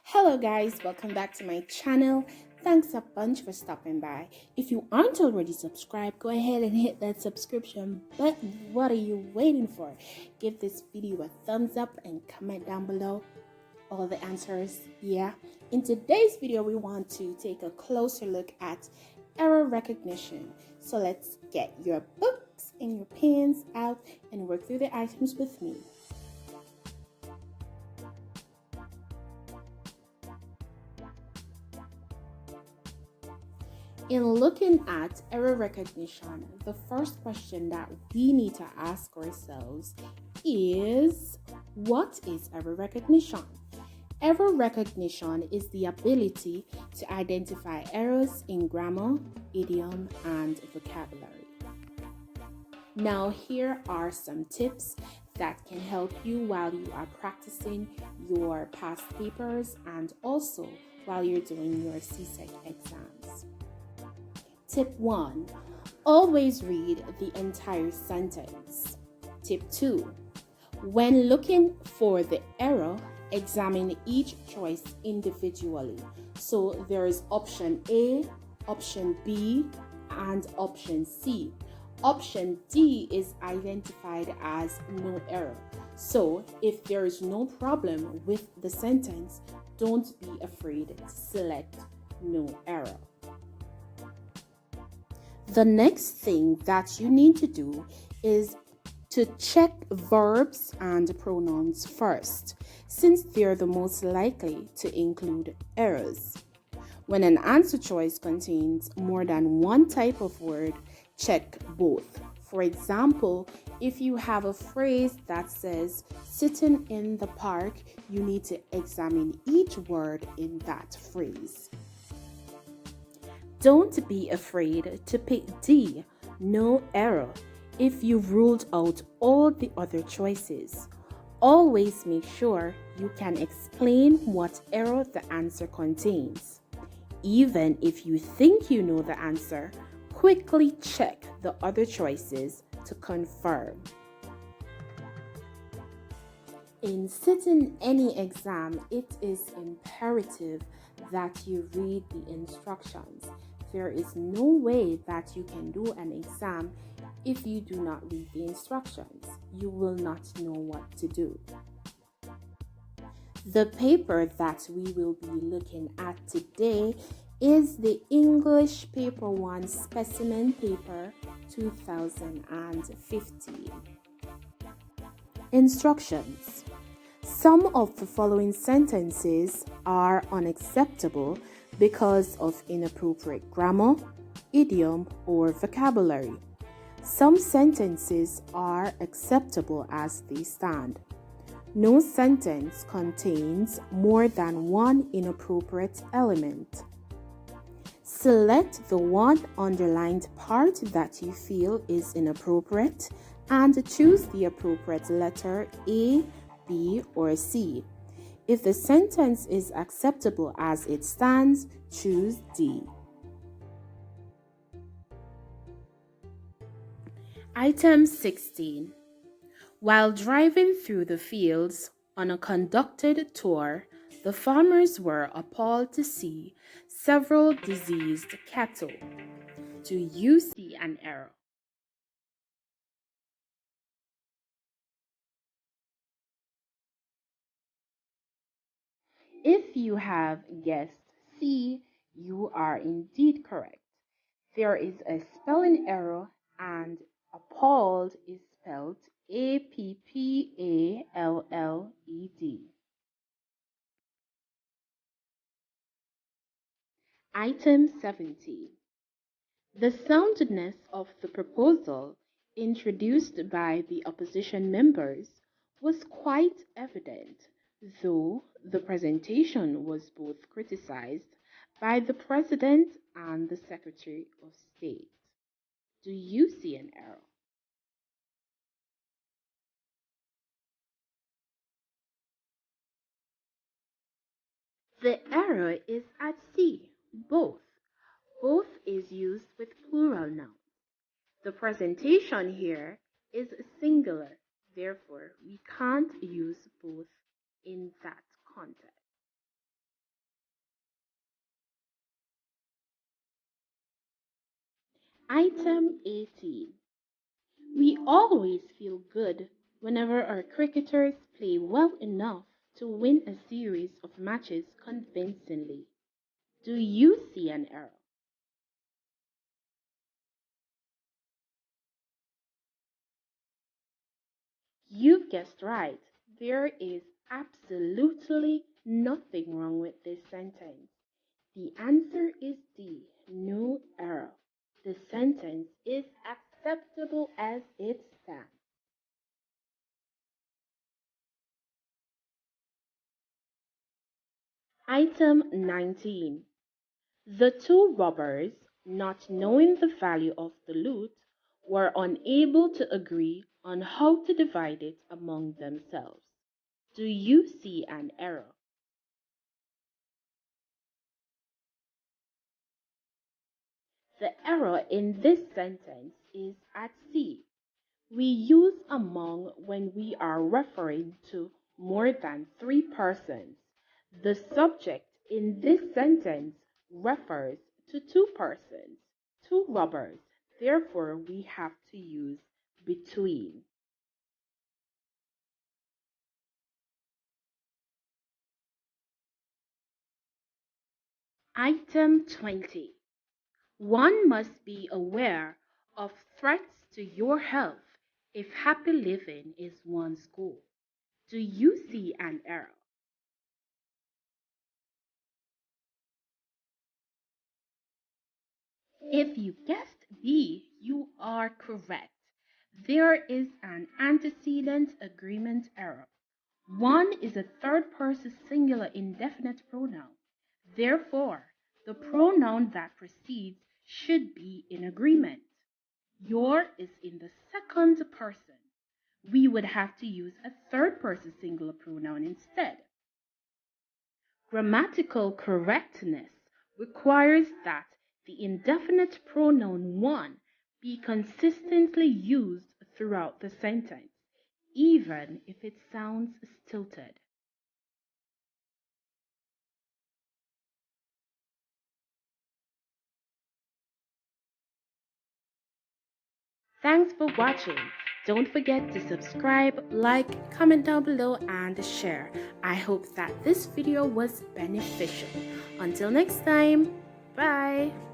Hello guys, welcome back to my channel. Thanks a bunch for stopping by. If you aren't already subscribed, go ahead and hit that subscription button. What are you waiting for? Give this video a thumbs up and comment down below all the answers. In today's video we want to take a closer look at error recognition. So let's get your books and your pens out and work through the items with me. In looking at error recognition, the first question that we need to ask ourselves is, what is error recognition? Error recognition is the ability to identify errors in grammar, idiom, and vocabulary. Now, here are some tips that can help you while you are practicing your past papers and also while you're doing your CSEC exams. Tip 1. Always read the entire sentence. Tip 2. When looking for the error, examine each choice individually. So there is option A, option B, and option C. Option D is identified as no error. So if there is no problem with the sentence, don't be afraid to select no error. The next thing that you need to do is to check verbs and pronouns first, since they're the most likely to include errors. When an answer choice contains more than one type of word, check both. For example, if you have a phrase that says sitting in the park, you need to examine each word in that phrase. Don't be afraid to pick D, no error, if you've ruled out all the other choices. Always make sure you can explain what error the answer contains. Even if you think you know the answer, quickly check the other choices to confirm. In sitting any exam, it is imperative that you read the instructions. There is no way that you can do an exam if you do not read the instructions. You will not know what to do. The paper that we will be looking at today is the English Paper 1 Specimen Paper 2015. Instructions. Some of the following sentences are unacceptable because of inappropriate grammar, idiom, or vocabulary. Some sentences are acceptable as they stand. No sentence contains more than one inappropriate element. Select the one underlined part that you feel is inappropriate and choose the appropriate letter A, B, or C. If the sentence is acceptable as it stands, choose D. Item 16. While driving through the fields on a conducted tour, the farmers were appalled to see several diseased cattle. Do you see an error? If you have guessed C, you are indeed correct. There is a spelling error and appalled is spelled APPALLED. Item 17. The soundness of the proposal introduced by the opposition members was quite evident, though the presentation was both criticized by the President and the Secretary of State. Do you see an error? The error is at C, both. Both is used with plural nouns. The presentation here is singular, therefore we can't use both in that context. Item 18. We always feel good whenever our cricketers play well enough to win a series of matches convincingly. Do you see an error? You've guessed right. There is absolutely nothing wrong with this sentence. The answer is D, no error. The sentence is acceptable as it stands. Item 19. The two robbers, not knowing the value of the loot, were unable to agree on how to divide it among themselves. Do you see an error? The error in this sentence is at C. We use among when we are referring to more than three persons. The subject in this sentence refers to two persons, two robbers. Therefore, we have to use between. Item 20. One must be aware of threats to your health if happy living is one's goal. Do you see an error? If you guessed B, you are correct. There is an antecedent agreement error. One is a third person singular indefinite pronoun. Therefore, the pronoun that precedes should be in agreement. Your is in the second person. We would have to use a third person singular pronoun instead. Grammatical correctness requires that the indefinite pronoun one be consistently used throughout the sentence, even if it sounds stilted. Thanks for watching. Don't forget to subscribe, like, comment down below, and share. I hope that this video was beneficial. Until next time, bye.